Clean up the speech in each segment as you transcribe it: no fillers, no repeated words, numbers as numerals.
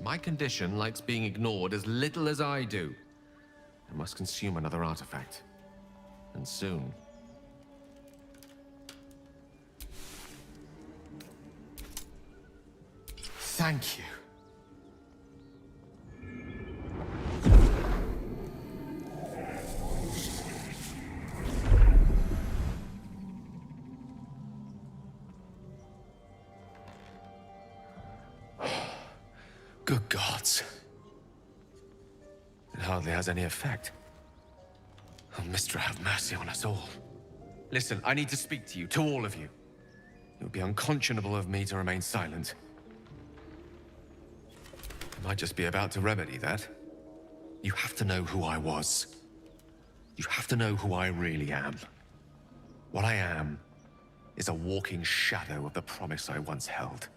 My condition likes being ignored as little as I do. I must consume another artifact. And soon. Thank you. Good gods. It hardly has any effect. Oh, Mystra, have mercy on us all. Listen, I need to speak to you, to all of you. It would be unconscionable of me to remain silent. I might just be about to remedy that. You have to know who I was. You have to know who I really am. What I am is a walking shadow of the promise I once held.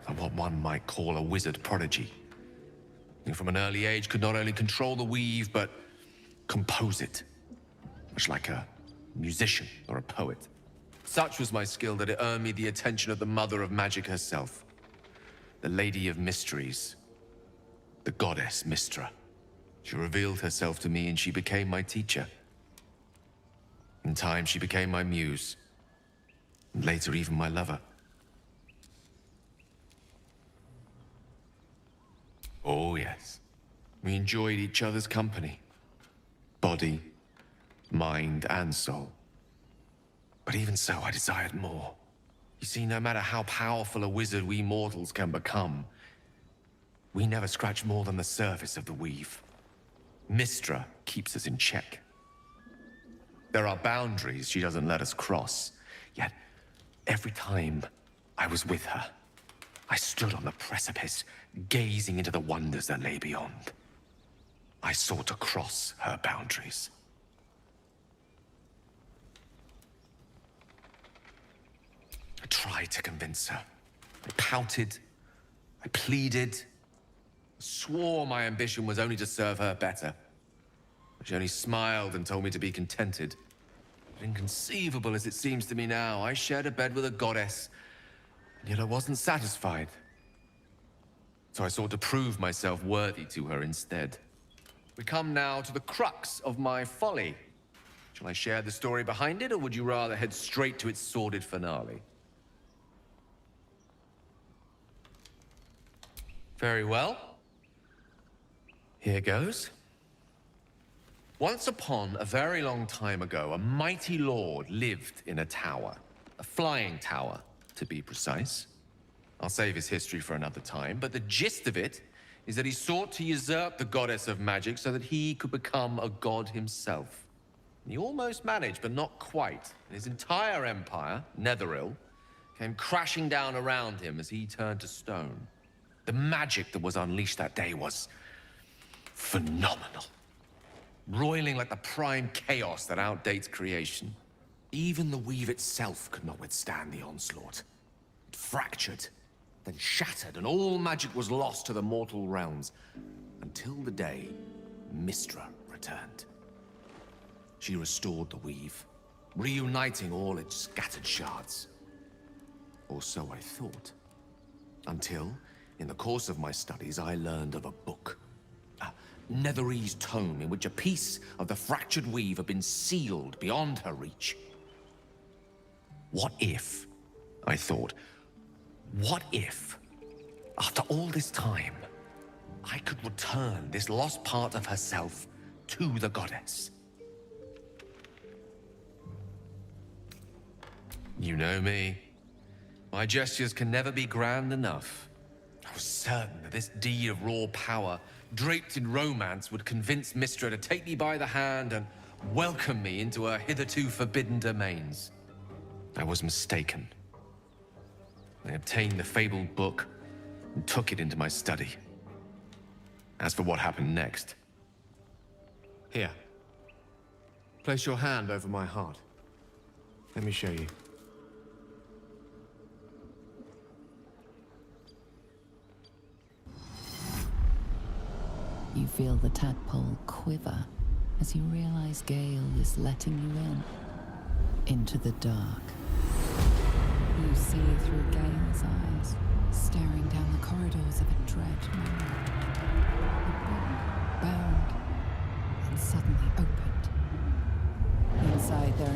And what one might call a wizard prodigy. Who from an early age could not only control the weave, but compose it. Much like a musician or a poet. Such was my skill that it earned me the attention of the mother of magic herself. The Lady of Mysteries. The goddess Mystra. She revealed herself to me and she became my teacher. In time, she became my muse. And later, even my lover. Oh, yes. We enjoyed each other's company. Body, mind, and soul. But even so, I desired more. You see, no matter how powerful a wizard we mortals can become, we never scratch more than the surface of the weave. Mystra keeps us in check. There are boundaries she doesn't let us cross. Yet, every time I was with her, I stood on the precipice, gazing into the wonders that lay beyond. I sought to cross her boundaries. I tried to convince her. I pouted. I pleaded. Swore my ambition was only to serve her better. But she only smiled and told me to be contented. But inconceivable as it seems to me now, I shared a bed with a goddess, and yet I wasn't satisfied. So I sought to prove myself worthy to her instead. We come now to the crux of my folly. Shall I share the story behind it, or would you rather head straight to its sordid finale? Very well. Here goes. Once upon a very long time ago, a mighty lord lived in a tower. A flying tower, to be precise. I'll save his history for another time, but the gist of it is that he sought to usurp the goddess of magic so that he could become a god himself. And he almost managed, but not quite. And his entire empire, Netheril, came crashing down around him as he turned to stone. The magic that was unleashed that day was phenomenal. Roiling like the prime chaos that outdates creation. Even the weave itself could not withstand the onslaught. It fractured, then shattered, and all magic was lost to the mortal realms. Until the day Mystra returned. She restored the weave, reuniting all its scattered shards. Or so I thought. Until, in the course of my studies, I learned of a book. A Netherese tome in which a piece of the fractured weave had been sealed beyond her reach. What if, I thought, what if, after all this time, I could return this lost part of herself to the goddess? You know me. My gestures can never be grand enough. I was certain that this deed of raw power, draped in romance, would convince Mystra to take me by the hand and welcome me into her hitherto forbidden domains. I was mistaken. I obtained the fabled book and took it into my study. As for what happened next... Here. Place your hand over my heart. Let me show you. You feel the tadpole quiver as you realize Gale is letting you in. Into the dark. You see through Gale's eyes, staring down the corridors of a dread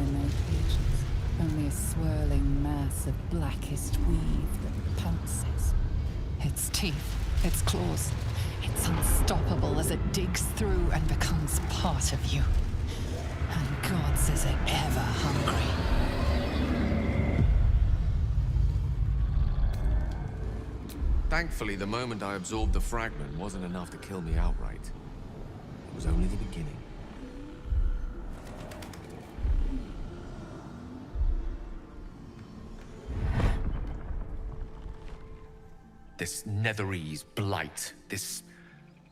in their cages. Only a swirling mass of blackest weave that pounces. Its teeth, its claws, it's unstoppable as it digs through and becomes part of you. And gods, is it ever hungry. Thankfully, the moment I absorbed the fragment wasn't enough to kill me outright. It was only the beginning. This Netherese blight, this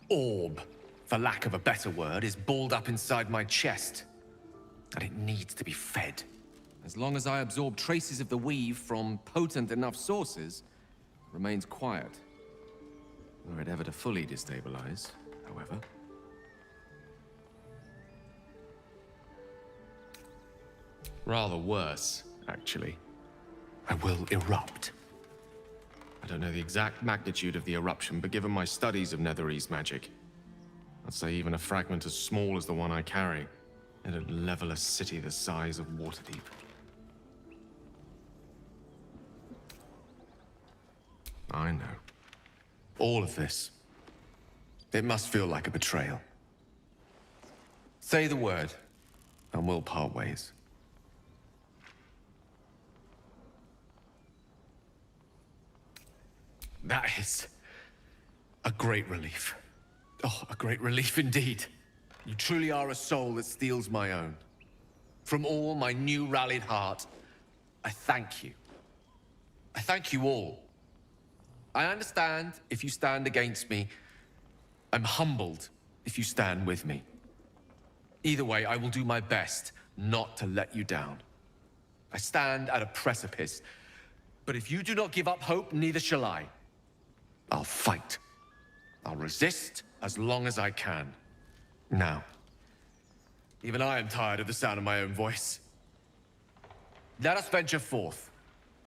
orb, for lack of a better word, is balled up inside my chest. And it needs to be fed. As long as I absorb traces of the weave from potent enough sources, it remains quiet. Were it ever to fully destabilize, however. Rather worse, actually. I will erupt. I don't know the exact magnitude of the eruption, but given my studies of Netherese magic, I'd say even a fragment as small as the one I carry, it'd level a city the size of Waterdeep. I know. All of this. It must feel like a betrayal. Say the word, and we'll part ways. That is a great relief. Oh, a great relief indeed. You truly are a soul that steals my own. From all my new rallied heart, I thank you. I thank you all. I understand if you stand against me. I'm humbled if you stand with me. Either way, I will do my best not to let you down. I stand at a precipice, but if you do not give up hope, neither shall I. I'll fight. I'll resist as long as I can. Now, even I am tired of the sound of my own voice. Let us venture forth.